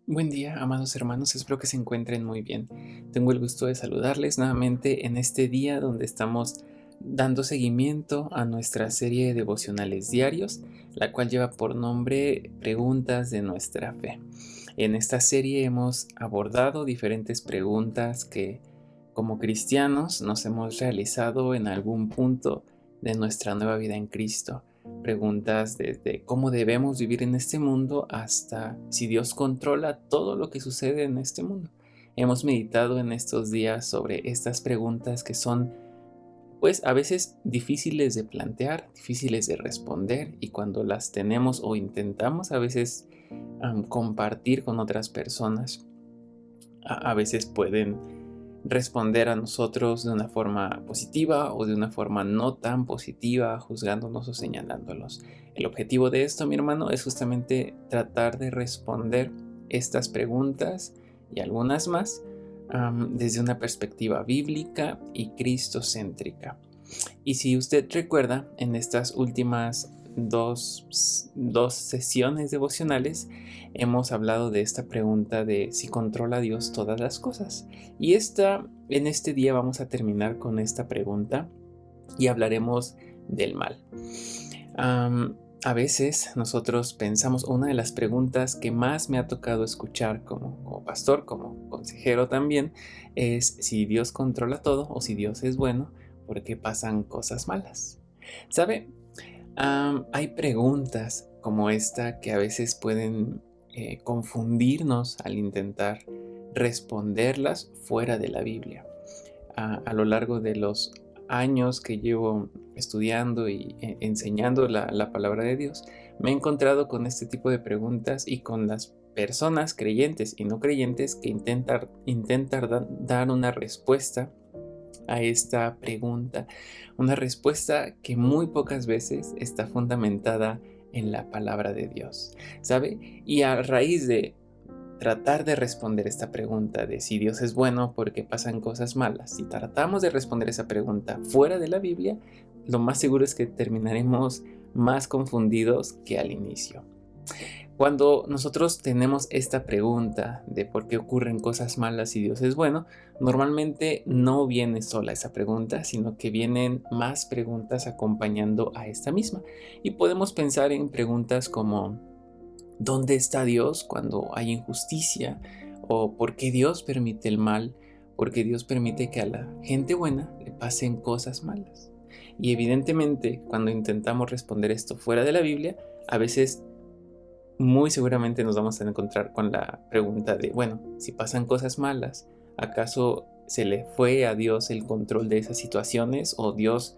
Buen día, amados hermanos, espero que se encuentren muy bien. Tengo el gusto de saludarles nuevamente en este día donde estamos dando seguimiento a nuestra serie de devocionales diarios, la cual lleva por nombre Preguntas de nuestra fe. En esta serie hemos abordado diferentes preguntas que como cristianos nos hemos realizado en algún punto de nuestra nueva vida en Cristo. Preguntas desde cómo debemos vivir en este mundo hasta si Dios controla todo lo que sucede en este mundo. Hemos meditado en estos días sobre estas preguntas que son, pues, a veces difíciles de plantear, difíciles de responder, y cuando las tenemos o intentamos a veces compartir con otras personas, a veces pueden responder a nosotros de una forma positiva o de una forma no tan positiva, juzgándonos o señalándolos. El objetivo de esto, mi hermano, es justamente tratar de responder estas preguntas y algunas más desde una perspectiva bíblica y cristocéntrica. Y si usted recuerda, en estas últimas dos sesiones devocionales hemos hablado de esta pregunta de si controla Dios todas las cosas. Y en este día vamos a terminar con esta pregunta y hablaremos del mal. A veces nosotros pensamos, una de las preguntas que más me ha tocado escuchar como pastor, como consejero también, es si Dios controla todo o si Dios es bueno, ¿por qué pasan cosas malas? ¿Sabe? Hay preguntas como esta que a veces pueden confundirnos al intentar responderlas fuera de la Biblia. A lo largo de los años que llevo estudiando y enseñando la palabra de Dios, me he encontrado con este tipo de preguntas y con las personas creyentes y no creyentes que intentan dar una respuesta a esta pregunta, una respuesta que muy pocas veces está fundamentada en la palabra de Dios, ¿sabe? Y a raíz de tratar de responder esta pregunta de si Dios es bueno porque pasan cosas malas, si tratamos de responder esa pregunta fuera de la Biblia, lo más seguro es que terminaremos más confundidos que al inicio. Cuando nosotros tenemos esta pregunta de por qué ocurren cosas malas y Dios es bueno, normalmente no viene sola esa pregunta, sino que vienen más preguntas acompañando a esta misma. Y podemos pensar en preguntas como ¿dónde está Dios cuando hay injusticia? ¿O por qué Dios permite el mal? ¿Por qué Dios permite que a la gente buena le pasen cosas malas? Y evidentemente, cuando intentamos responder esto fuera de la Biblia, a veces muy seguramente nos vamos a encontrar con la pregunta de, bueno, si pasan cosas malas, ¿acaso se le fue a Dios el control de esas situaciones o Dios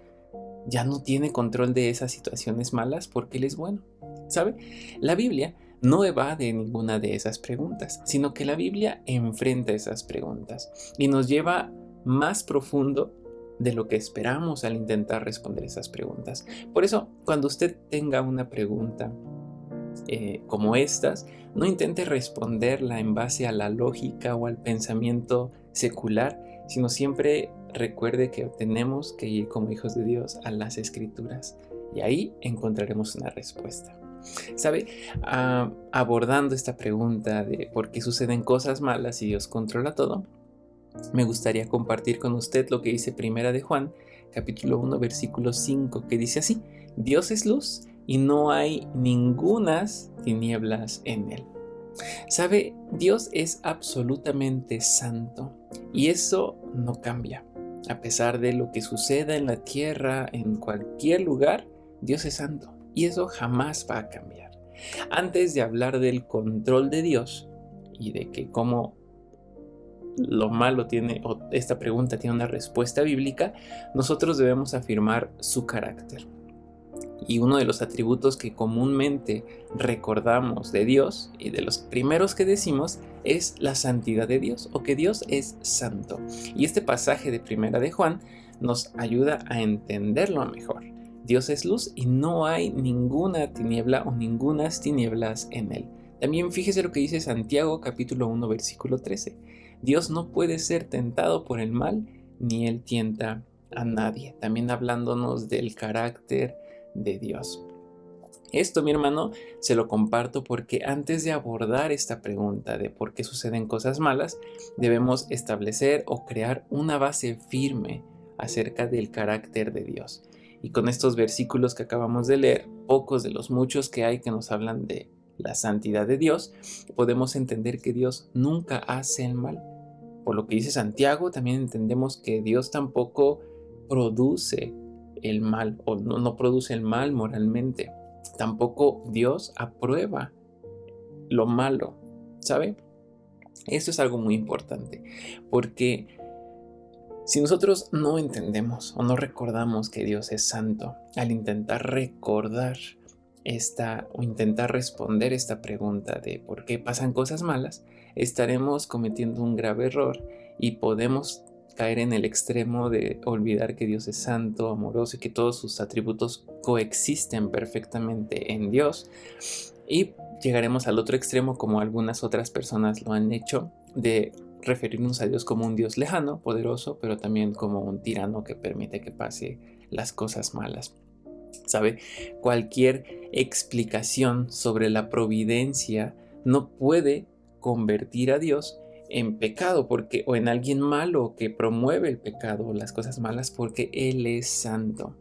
ya no tiene control de esas situaciones malas porque Él es bueno? ¿Sabe? La Biblia no evade ninguna de esas preguntas, sino que la Biblia enfrenta esas preguntas y nos lleva más profundo de lo que esperamos al intentar responder esas preguntas. Por eso, cuando usted tenga una pregunta como estas, no intente responderla en base a la lógica o al pensamiento secular, sino siempre recuerde que tenemos que ir como hijos de Dios a las Escrituras y ahí encontraremos una respuesta. ¿Sabe? Abordando esta pregunta de por qué suceden cosas malas y Dios controla todo, me gustaría compartir con usted lo que dice Primera de Juan, capítulo 1, versículo 5, que dice así: Dios es luz y no hay ningunas tinieblas en él. ¿Sabe? Dios es absolutamente santo y eso no cambia. A pesar de lo que suceda en la tierra, en cualquier lugar, Dios es santo y eso jamás va a cambiar. Antes de hablar del control de Dios y de que cómo lo malo tiene, o esta pregunta tiene una respuesta bíblica, nosotros debemos afirmar su carácter. Y uno de los atributos que comúnmente recordamos de Dios y de los primeros que decimos es la santidad de Dios, o que Dios es santo. Y este pasaje de Primera de Juan nos ayuda a entenderlo mejor. Dios es luz y no hay ninguna tiniebla o ningunas tinieblas en él. También fíjese lo que dice Santiago capítulo 1 versículo 13. Dios no puede ser tentado por el mal, ni él tienta a nadie. También hablándonos del carácter de Dios. Esto, mi hermano, se lo comparto porque antes de abordar esta pregunta de por qué suceden cosas malas, debemos establecer o crear una base firme acerca del carácter de Dios. Y con estos versículos que acabamos de leer, pocos de los muchos que hay que nos hablan de la santidad de Dios, podemos entender que Dios nunca hace el mal. Por lo que dice Santiago, también entendemos que Dios tampoco produce el mal o no produce el mal moralmente. Tampoco Dios aprueba lo malo, ¿sabe? Esto es algo muy importante, porque si nosotros no entendemos o no recordamos que Dios es santo, al intentar recordar o intentar responder esta pregunta de por qué pasan cosas malas, estaremos cometiendo un grave error y podemos caer en el extremo de olvidar que Dios es santo, amoroso y que todos sus atributos coexisten perfectamente en Dios, y llegaremos al otro extremo, como algunas otras personas lo han hecho, de referirnos a Dios como un Dios lejano, poderoso, pero también como un tirano que permite que pase las cosas malas. ¿Sabe? Cualquier explicación sobre la providencia no puede convertir a Dios en pecado o en alguien malo que promueve el pecado o las cosas malas, porque Él es santo.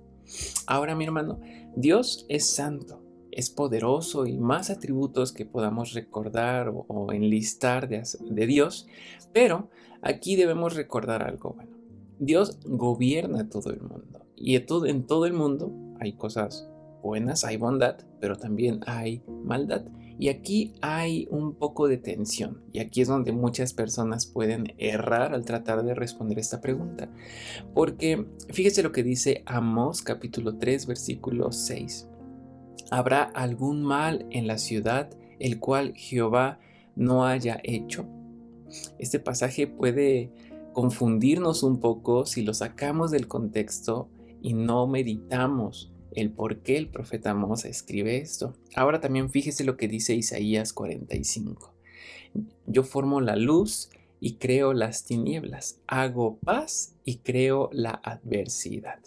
Ahora, mi hermano, Dios es santo, es poderoso y más atributos que podamos recordar o enlistar de Dios, pero aquí debemos recordar algo bueno. Dios gobierna todo el mundo y en todo el mundo hay cosas buenas, hay bondad, pero también hay maldad. Y aquí hay un poco de tensión, y aquí es donde muchas personas pueden errar al tratar de responder esta pregunta. Porque fíjese lo que dice Amós capítulo 3 versículo 6. ¿Habrá algún mal en la ciudad el cual Jehová no haya hecho? Este pasaje puede confundirnos un poco si lo sacamos del contexto y no meditamos el por qué el profeta Amós escribe esto. Ahora también fíjese lo que dice Isaías 45. Yo formo la luz y creo las tinieblas, hago paz y creo la adversidad.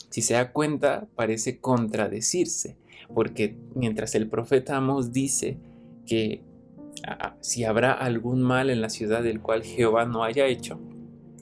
Si se da cuenta, parece contradecirse, porque mientras el profeta Amós dice que si habrá algún mal en la ciudad del cual Jehová no haya hecho,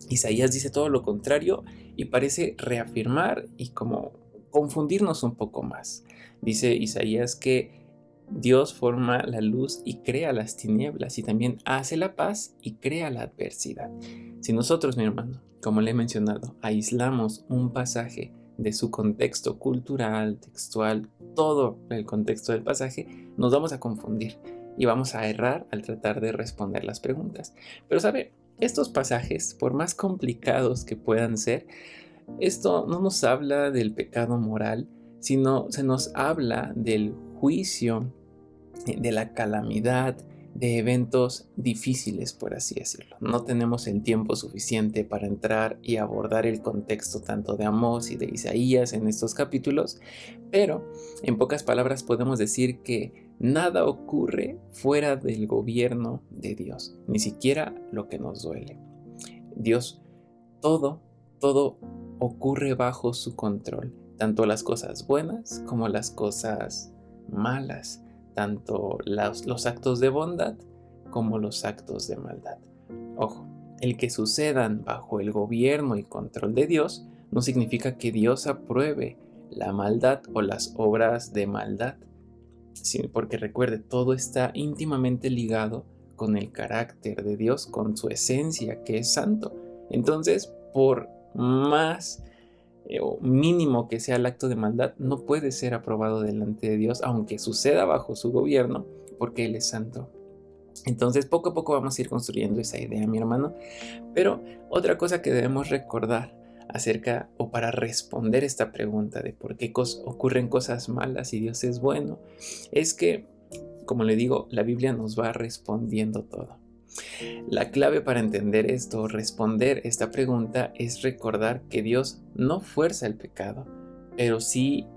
Isaías dice todo lo contrario y parece reafirmar y como confundirnos un poco más. Dice Isaías que Dios forma la luz y crea las tinieblas, y también hace la paz y crea la adversidad. Si nosotros, mi hermano, como le he mencionado, aislamos un pasaje de su contexto cultural, textual, todo el contexto del pasaje, nos vamos a confundir y vamos a errar al tratar de responder las preguntas. Pero sabe, estos pasajes, por más complicados que puedan ser, esto no nos habla del pecado moral, sino se nos habla del juicio, de la calamidad, de eventos difíciles, por así decirlo. No tenemos el tiempo suficiente para entrar y abordar el contexto tanto de Amós y de Isaías en estos capítulos, pero en pocas palabras podemos decir que nada ocurre fuera del gobierno de Dios, ni siquiera lo que nos duele. Dios, todo ocurre bajo su control, tanto las cosas buenas como las cosas malas, tanto los actos de bondad como los actos de maldad. Ojo, el que sucedan bajo el gobierno y control de Dios no significa que Dios apruebe la maldad o las obras de maldad, porque recuerde, todo está íntimamente ligado con el carácter de Dios, con su esencia, que es santo. Entonces, por más o mínimo que sea el acto de maldad, no puede ser aprobado delante de Dios, aunque suceda bajo su gobierno, porque Él es santo. Entonces, poco a poco vamos a ir construyendo esa idea, mi hermano. Pero otra cosa que debemos recordar acerca o para responder esta pregunta de por qué ocurren cosas malas y Dios es bueno, es que, como le digo, la Biblia nos va respondiendo todo. La clave para entender esto, responder esta pregunta, es recordar que Dios no fuerza el pecado, pero sí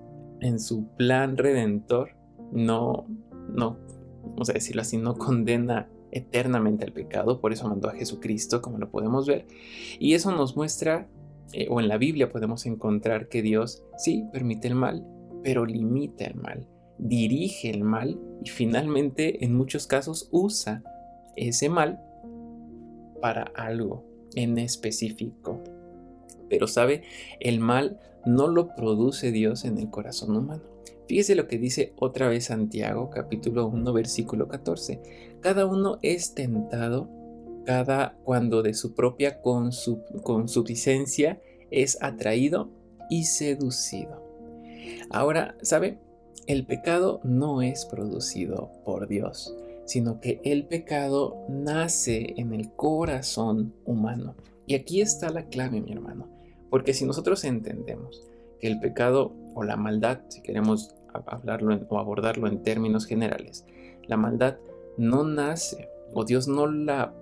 en su plan redentor vamos a decirlo así, no condena eternamente al pecado, por eso mandó a Jesucristo, como lo podemos ver, y eso nos muestra, o en la Biblia podemos encontrar que Dios sí permite el mal, pero limita el mal. dirige el mal y finalmente en muchos casos usa ese mal para algo en específico. Pero sabe, el mal no lo produce Dios en el corazón humano. Fíjese lo que dice otra vez Santiago, capítulo 1, versículo 14. Cada uno es tentado cuando de su propia consuficiencia es atraído y seducido. Ahora, ¿sabe? El pecado no es producido por Dios, sino que el pecado nace en el corazón humano. Y aquí está la clave, mi hermano, porque si nosotros entendemos que el pecado o la maldad, si queremos hablarlo o abordarlo en términos generales, la maldad no nace o Dios no la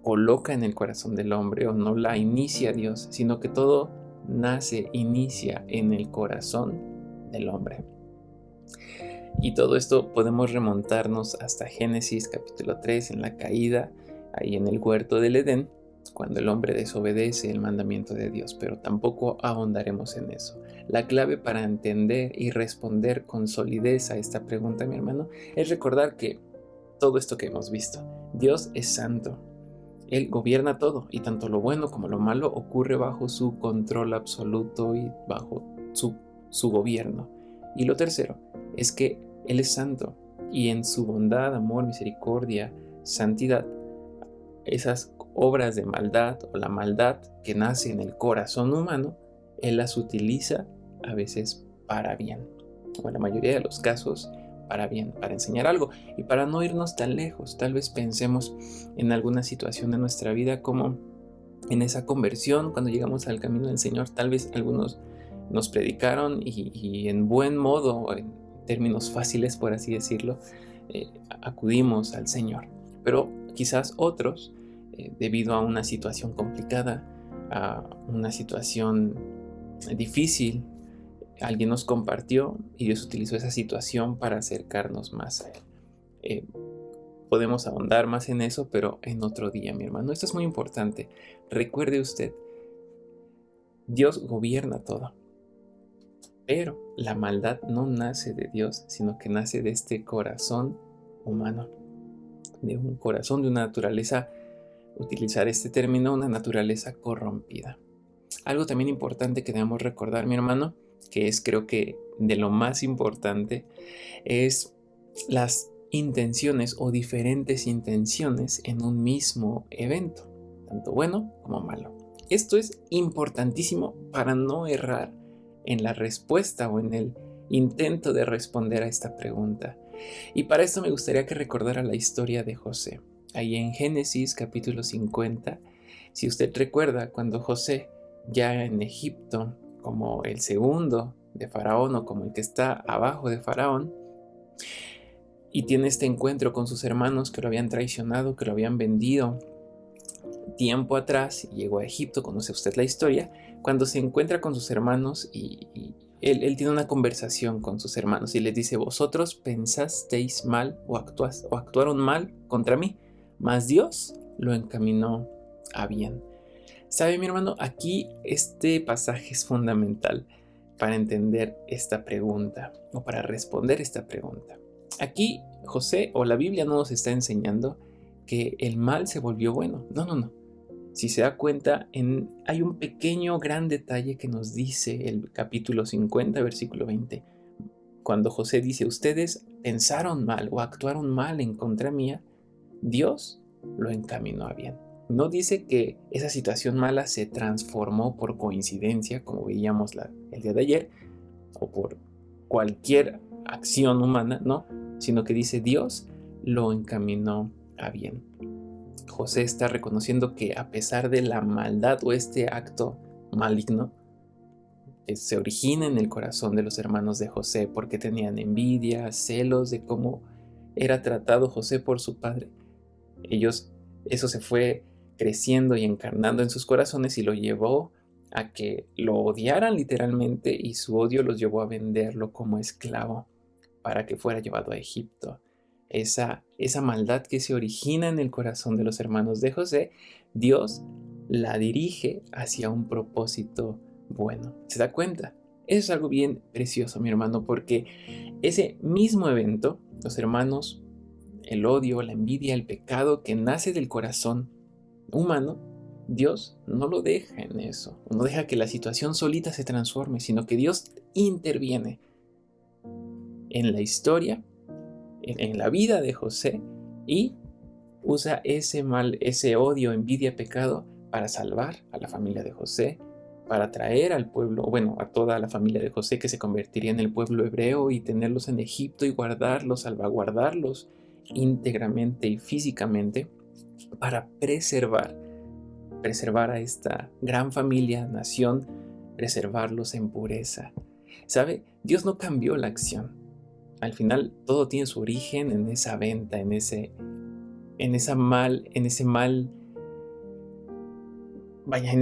coloca en el corazón del hombre o no la inicia Dios, sino que todo inicia en el corazón del hombre. Y todo esto podemos remontarnos hasta Génesis capítulo 3, en la caída, ahí en el huerto del Edén, cuando el hombre desobedece el mandamiento de Dios, pero tampoco ahondaremos en eso. La clave para entender y responder con solidez a esta pregunta, mi hermano, es recordar que todo esto que hemos visto, Dios es santo. Él gobierna todo y tanto lo bueno como lo malo ocurre bajo su control absoluto y bajo su gobierno. Y lo tercero es que Él es santo y en su bondad, amor, misericordia, santidad, esas obras de maldad o la maldad que nace en el corazón humano, Él las utiliza a veces para bien, o en la mayoría de los casos para bien, para enseñar algo. Y para no irnos tan lejos, tal vez pensemos en alguna situación de nuestra vida como en esa conversión, cuando llegamos al camino del Señor, tal vez algunos nos predicaron y en buen modo, en términos fáciles por así decirlo, acudimos al Señor. Pero quizás otros, debido a una situación complicada, a una situación difícil, alguien nos compartió y Dios utilizó esa situación para acercarnos más a Él. Podemos ahondar más en eso, pero en otro día, mi hermano. Esto es muy importante. Recuerde usted, Dios gobierna todo, pero la maldad no nace de Dios, sino que nace de este corazón humano, de un corazón, de una naturaleza, utilizar este término, una naturaleza corrompida. Algo también importante que debemos recordar, mi hermano, que es creo que de lo más importante, es las intenciones o diferentes intenciones en un mismo evento, tanto bueno como malo. Esto es importantísimo para no errar en la respuesta o en el intento de responder a esta pregunta. Y para esto me gustaría que recordara la historia de José. Ahí en Génesis capítulo 50, si usted recuerda, cuando José, ya en Egipto, como el segundo de Faraón o como el que está abajo de Faraón, y tiene este encuentro con sus hermanos que lo habían traicionado, que lo habían vendido tiempo atrás, y llegó a Egipto, conoce usted la historia, cuando se encuentra con sus hermanos y él tiene una conversación con sus hermanos y les dice: vosotros pensasteis mal o actuaron mal contra mí, mas Dios lo encaminó a bien. ¿Sabe, mi hermano? Aquí este pasaje es fundamental para entender esta pregunta o para responder esta pregunta. Aquí José o la Biblia no nos está enseñando que el mal se volvió bueno. No. Si se da cuenta, hay un pequeño gran detalle que nos dice el capítulo 50, versículo 20. Cuando José dice: ustedes pensaron mal o actuaron mal en contra mía, Dios lo encaminó a bien. No dice que esa situación mala se transformó por coincidencia, como veíamos el día de ayer, o por cualquier acción humana, no, sino que dice: Dios lo encaminó a bien. José está reconociendo que a pesar de la maldad o este acto maligno que se origina en el corazón de los hermanos de José, porque tenían envidia, celos de cómo era tratado José por su padre, eso se fue creciendo y encarnando en sus corazones y lo llevó a que lo odiaran literalmente, y su odio los llevó a venderlo como esclavo para que fuera llevado a Egipto. Esa maldad que se origina en el corazón de los hermanos de José, Dios la dirige hacia un propósito bueno. ¿Se da cuenta? Eso es algo bien precioso, mi hermano, porque ese mismo evento, los hermanos, el odio, la envidia, el pecado que nace del corazón humano, Dios no lo deja en eso, no deja que la situación solita se transforme, sino que Dios interviene en la historia, en la vida de José, y usa ese mal, ese odio, envidia, pecado para salvar a la familia de José, para traer al pueblo, bueno, a toda la familia de José que se convertiría en el pueblo hebreo y tenerlos en Egipto y guardarlos, salvaguardarlos íntegramente y físicamente para preservar a esta gran familia, nación, preservarlos en pureza. ¿Sabe? Dios no cambió la acción. Al final todo tiene su origen en esa venta, en ese mal, en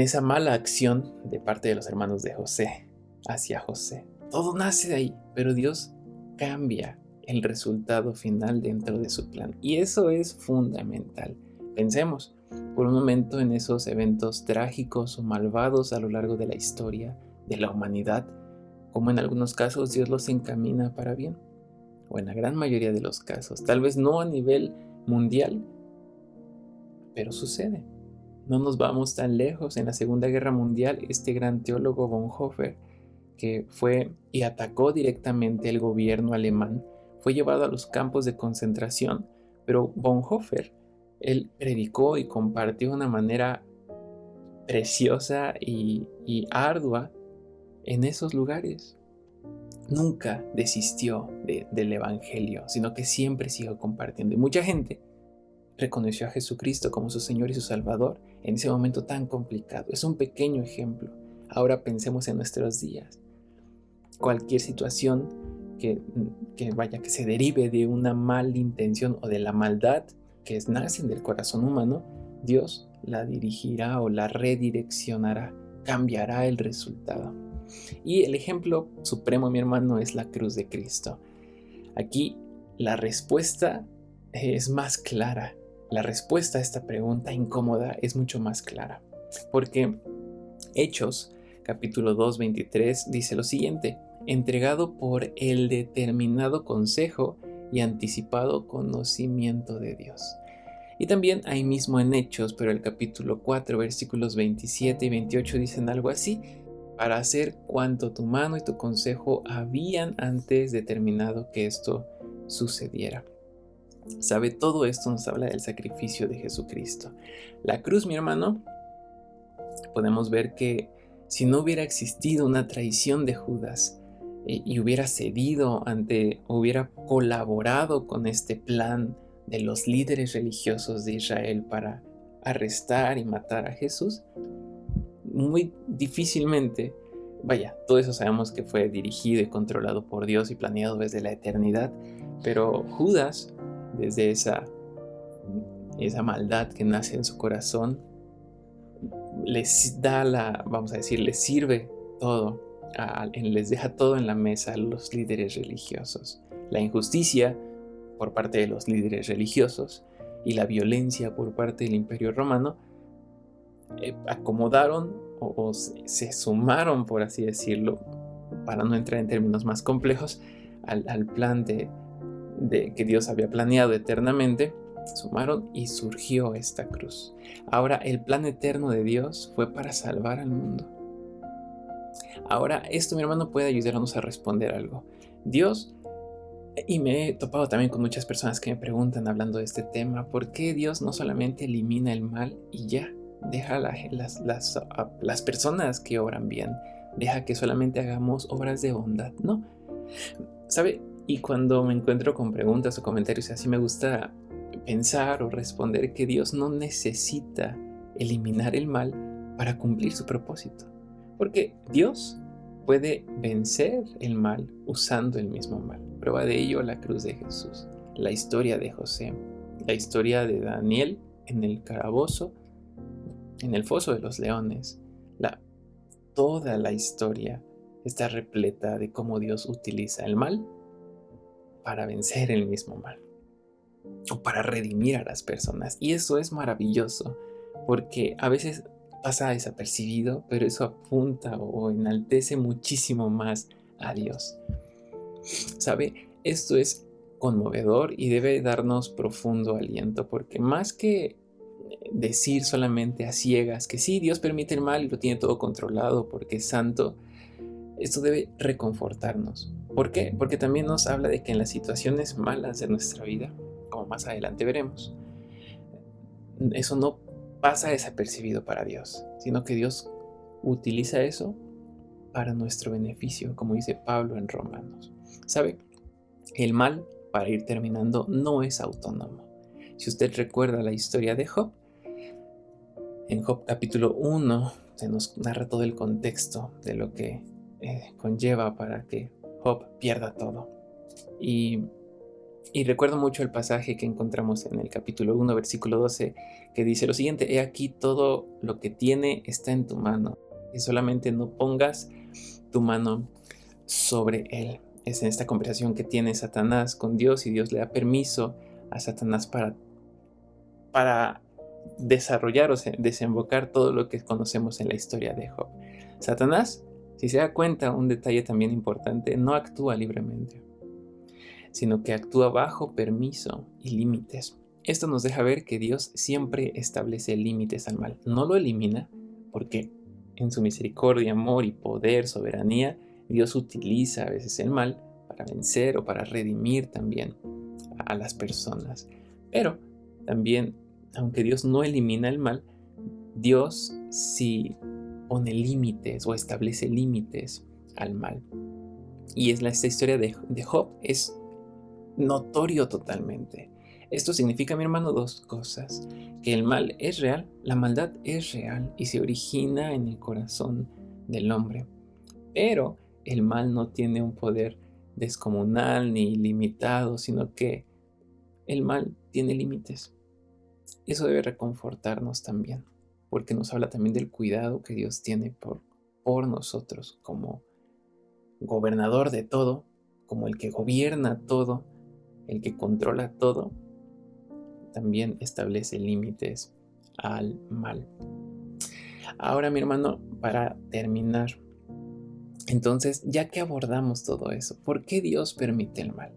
esa mala acción de parte de los hermanos de José hacia José. Todo nace de ahí, pero Dios cambia el resultado final dentro de su plan. Y eso es fundamental. Pensemos por un momento en esos eventos trágicos o malvados a lo largo de la historia de la humanidad, como en algunos casos Dios los encamina para bien, o en la gran mayoría de los casos. Tal vez no a nivel mundial, pero sucede. No nos vamos tan lejos. En la Segunda Guerra Mundial, este gran teólogo Bonhoeffer, que fue y atacó directamente el gobierno alemán, fue llevado a los campos de concentración, pero Bonhoeffer, él predicó y compartió de una manera preciosa y ardua en esos lugares. Nunca desistió del Evangelio, sino que siempre siguió compartiendo. Y mucha gente reconoció a Jesucristo como su Señor y su Salvador en ese momento tan complicado. Es un pequeño ejemplo. Ahora pensemos en nuestros días. Cualquier situación que se derive de una mala intención o de la maldad que nace del corazón humano, Dios la dirigirá o la redireccionará, cambiará el resultado. Y el ejemplo supremo, mi hermano, es la cruz de Cristo. Aquí la respuesta es más clara. La respuesta a esta pregunta incómoda es mucho más clara. Porque Hechos, capítulo 2, 23, dice lo siguiente: entregado por el determinado consejo y anticipado conocimiento de Dios. Y también ahí mismo en Hechos, pero el capítulo 4, versículos 27 y 28 dicen algo así: para hacer cuanto tu mano y tu consejo habían antes determinado que esto sucediera. ¿Sabe? Todo esto nos habla del sacrificio de Jesucristo. La cruz, mi hermano, podemos ver que si no hubiera existido una traición de Judas y hubiera cedido hubiera colaborado con este plan de los líderes religiosos de Israel para arrestar y matar a Jesús, muy difícilmente, todo eso sabemos que fue dirigido y controlado por Dios y planeado desde la eternidad, pero Judas, desde esa maldad que nace en su corazón, les da les sirve todo, les deja todo en la mesa a los líderes religiosos. La injusticia por parte de los líderes religiosos y la violencia por parte del Imperio Romano acomodaron o se sumaron, por así decirlo, para no entrar en términos más complejos, al plan de que Dios había planeado eternamente. Sumaron y surgió esta cruz. Ahora el plan eterno de Dios fue para salvar al mundo. Ahora esto, mi hermano, puede ayudarnos a responder algo. Dios, y me he topado también con muchas personas que me preguntan hablando de este tema, ¿por qué Dios no solamente elimina el mal y ya deja las personas que obran bien, deja que solamente hagamos obras de bondad? No, ¿sabe? Y cuando me encuentro con preguntas o comentarios así, me gusta pensar o responder que Dios no necesita eliminar el mal para cumplir su propósito, porque Dios puede vencer el mal usando el mismo mal. Prueba de ello la cruz de Jesús, la historia de José, la historia de Daniel en el calabozo, en el foso de los leones. Toda la historia está repleta de cómo Dios utiliza el mal para vencer el mismo mal o para redimir a las personas. Y eso es maravilloso, porque a veces pasa desapercibido, pero eso apunta o enaltece muchísimo más a Dios. ¿Sabe? Esto es conmovedor y debe darnos profundo aliento, porque más que decir solamente a ciegas que sí, Dios permite el mal y lo tiene todo controlado porque es santo, esto debe reconfortarnos. ¿Por qué? Porque también nos habla de que en las situaciones malas de nuestra vida, como más adelante veremos, eso no pasa desapercibido para Dios, sino que Dios utiliza eso para nuestro beneficio, como dice Pablo en Romanos. ¿Sabe? El mal, para ir terminando, no es autónomo. Si usted recuerda la historia de Job, en Job capítulo 1 se nos narra todo el contexto de lo que conlleva para que Job pierda todo. Y recuerdo mucho el pasaje que encontramos en el capítulo 1, versículo 12, que dice lo siguiente: he aquí todo lo que tiene está en tu mano, y solamente no pongas tu mano sobre él. Es en esta conversación que tiene Satanás con Dios, y Dios le da permiso a Satanás para desarrollar o desembocar todo lo que conocemos en la historia de Job. Satanás, si se da cuenta, un detalle también importante, no actúa libremente, sino que actúa bajo permiso y límites. Esto nos deja ver que Dios siempre establece límites al mal. No lo elimina, porque en su misericordia, amor y poder, soberanía, Dios utiliza a veces el mal para vencer o para redimir también a las personas. Pero también, aunque Dios no elimina el mal, Dios sí pone límites o establece límites al mal. Y esta historia de Job es notorio totalmente. Esto significa, mi hermano, dos cosas: que el mal es real, la maldad es real y se origina en el corazón del hombre. Pero el mal no tiene un poder descomunal ni ilimitado, sino que el mal tiene límites. Eso debe reconfortarnos también, porque nos habla también del cuidado que Dios tiene por nosotros como gobernador de todo, como el que gobierna todo, el que controla todo. También establece límites al mal. Ahora, mi hermano, para terminar, entonces, ya que abordamos todo eso, ¿por qué Dios permite el mal?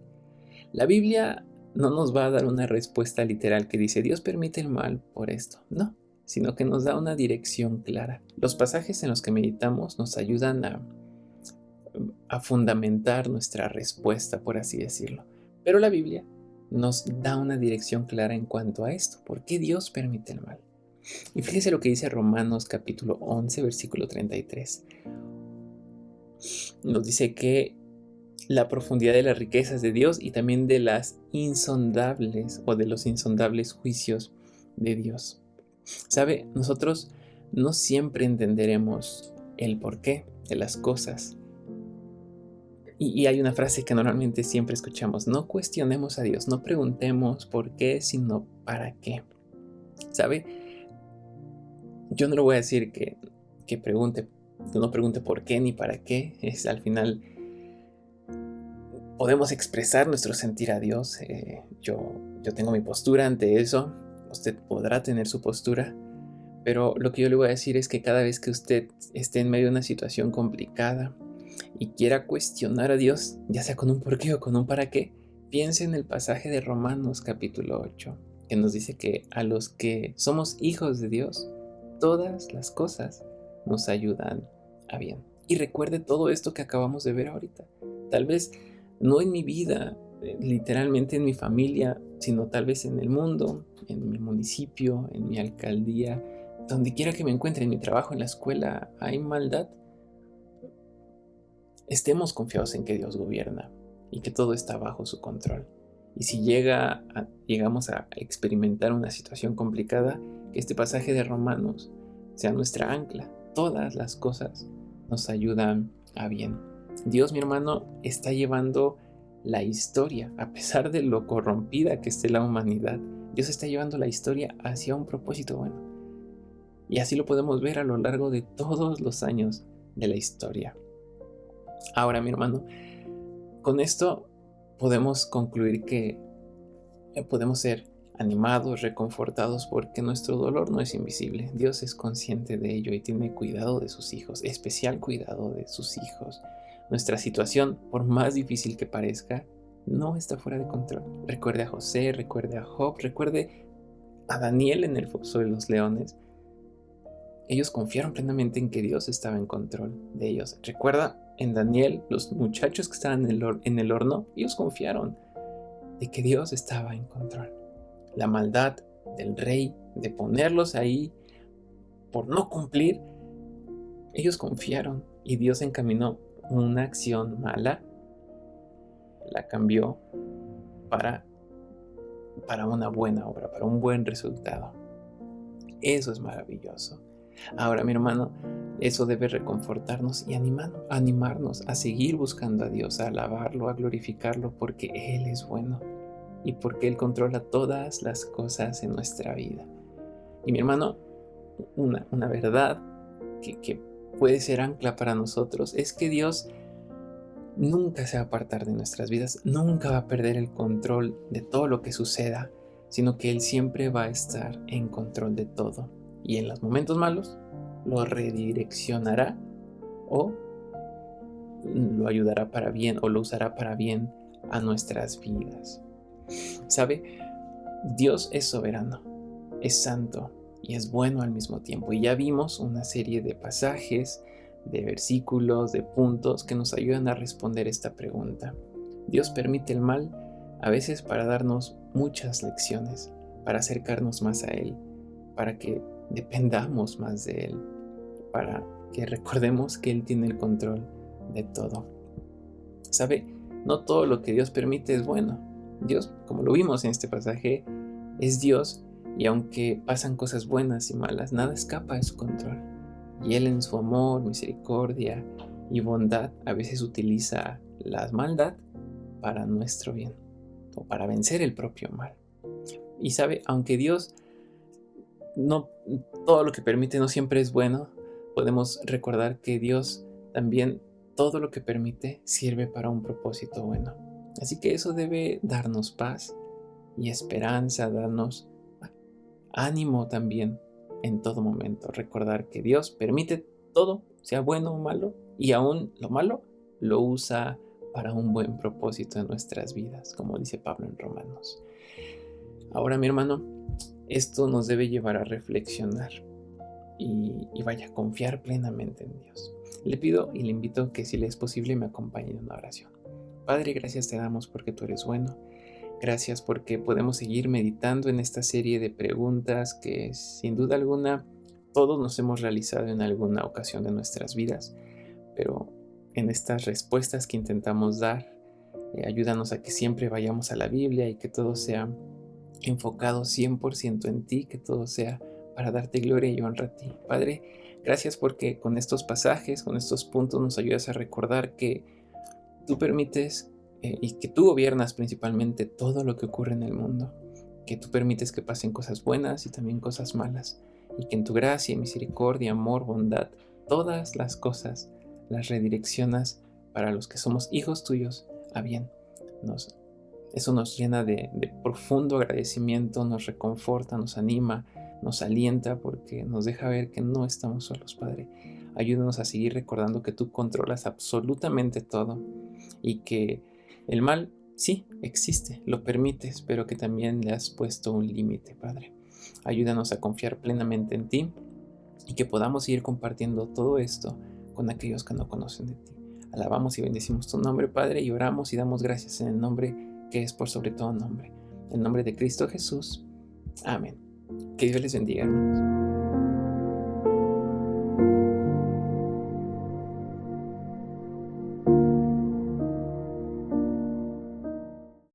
La Biblia no nos va a dar una respuesta literal que dice Dios permite el mal por esto, no, sino que nos da una dirección clara. Los pasajes en los que meditamos nos ayudan a fundamentar nuestra respuesta, por así decirlo. Pero la Biblia nos da una dirección clara en cuanto a esto. ¿Por qué Dios permite el mal? Y fíjese lo que dice Romanos capítulo 11, versículo 33. Nos dice que la profundidad de las riquezas de Dios y también de las insondables o de los insondables juicios de Dios. ¿Sabe? Nosotros no siempre entenderemos el porqué de las cosas. Y hay una frase que normalmente siempre escuchamos: no cuestionemos a Dios, no preguntemos por qué, sino para qué. ¿Sabe? Yo no le voy a decir que no pregunte por qué ni para qué. Al final podemos expresar nuestro sentir a Dios. Yo tengo mi postura ante eso, usted podrá tener su postura, pero lo que yo le voy a decir es que cada vez que usted esté en medio de una situación complicada y quiera cuestionar a Dios, ya sea con un por qué o con un para qué, piense en el pasaje de Romanos capítulo 8, que nos dice que a los que somos hijos de Dios, todas las cosas nos ayudan a bien. Y recuerde todo esto que acabamos de ver ahorita. Tal vez no en mi vida, literalmente en mi familia, sino tal vez en el mundo, en mi municipio, en mi alcaldía, donde quiera que me encuentre, en mi trabajo, en la escuela, hay maldad. Estemos confiados en que Dios gobierna y que todo está bajo su control. Y si llegamos a experimentar una situación complicada, que este pasaje de Romanos sea nuestra ancla. Todas las cosas nos ayudan a bien. Dios, mi hermano, está llevando la historia, a pesar de lo corrompida que esté la humanidad. Dios está llevando la historia hacia un propósito bueno. Y así lo podemos ver a lo largo de todos los años de la historia. Ahora, mi hermano, con esto podemos concluir que podemos ser animados, reconfortados, porque nuestro dolor no es invisible. Dios es consciente de ello y tiene cuidado de sus hijos, especial cuidado de sus hijos. Nuestra situación, por más difícil que parezca, no está fuera de control. Recuerde a José, recuerde a Job, recuerde a Daniel en el foso de los leones. Ellos confiaron plenamente en que Dios estaba en control de ellos. Recuerda en Daniel, los muchachos que estaban en el horno, ellos confiaron de que Dios estaba en control. La maldad del rey de ponerlos ahí por no cumplir, ellos confiaron y Dios encaminó una acción mala, la cambió para una buena obra, para un buen resultado. Eso es maravilloso. Ahora, mi hermano, eso debe reconfortarnos y animarnos a seguir buscando a Dios, a alabarlo, a glorificarlo, porque Él es bueno y porque Él controla todas las cosas en nuestra vida. Y mi hermano, una verdad que puede ser ancla para nosotros es que Dios nunca se va a apartar de nuestras vidas, nunca va a perder el control de todo lo que suceda, sino que Él siempre va a estar en control de todo. Y en los momentos malos lo redireccionará o lo ayudará para bien o lo usará para bien a nuestras vidas. ¿Sabe? Dios es soberano, es santo y es bueno al mismo tiempo. Y ya vimos una serie de pasajes, de versículos, de puntos que nos ayudan a responder esta pregunta. Dios permite el mal a veces para darnos muchas lecciones, para acercarnos más a Él, para que dependamos más de Él, para que recordemos que Él tiene el control de todo. ¿Sabe? No todo lo que Dios permite es bueno. Dios, como lo vimos en este pasaje, es Dios y aunque pasan cosas buenas y malas, nada escapa de su control. Y Él en su amor, misericordia y bondad a veces utiliza la maldad para nuestro bien o para vencer el propio mal. Y sabe, aunque Dios no todo lo que permite no siempre es bueno, podemos recordar que Dios también todo lo que permite sirve para un propósito bueno. Así que eso debe darnos paz y esperanza, darnos ánimo también en todo momento. Recordar que Dios permite todo, sea bueno o malo, y aún lo malo lo usa para un buen propósito en nuestras vidas, como dice Pablo en Romanos. Ahora, mi hermano, esto nos debe llevar a reflexionar y vaya, confiar plenamente en Dios. Le pido y le invito que si le es posible me acompañe en una oración. Padre, gracias te damos porque tú eres bueno. Gracias porque podemos seguir meditando en esta serie de preguntas que sin duda alguna todos nos hemos realizado en alguna ocasión de nuestras vidas, pero en estas respuestas que intentamos dar, ayúdanos a que siempre vayamos a la Biblia y que todo sea enfocado 100% en ti, que todo sea para darte gloria y honra a ti. Padre, gracias porque con estos pasajes, con estos puntos nos ayudas a recordar que tú permites y que tú gobiernas principalmente todo lo que ocurre en el mundo, que tú permites que pasen cosas buenas y también cosas malas, y que en tu gracia, misericordia, amor, bondad, todas las cosas las redireccionas para los que somos hijos tuyos a bien. Eso nos llena de profundo agradecimiento, nos reconforta, nos anima, nos alienta porque nos deja ver que no estamos solos, Padre. Ayúdanos a seguir recordando que tú controlas absolutamente todo y que el mal sí existe, lo permites, pero que también le has puesto un límite, Padre. Ayúdanos a confiar plenamente en ti y que podamos seguir compartiendo todo esto con aquellos que no conocen de ti. Alabamos y bendecimos tu nombre, Padre, y oramos y damos gracias en el nombre que es por sobre todo nombre, en nombre de Cristo Jesús. Amén. Que Dios les bendiga, hermanos.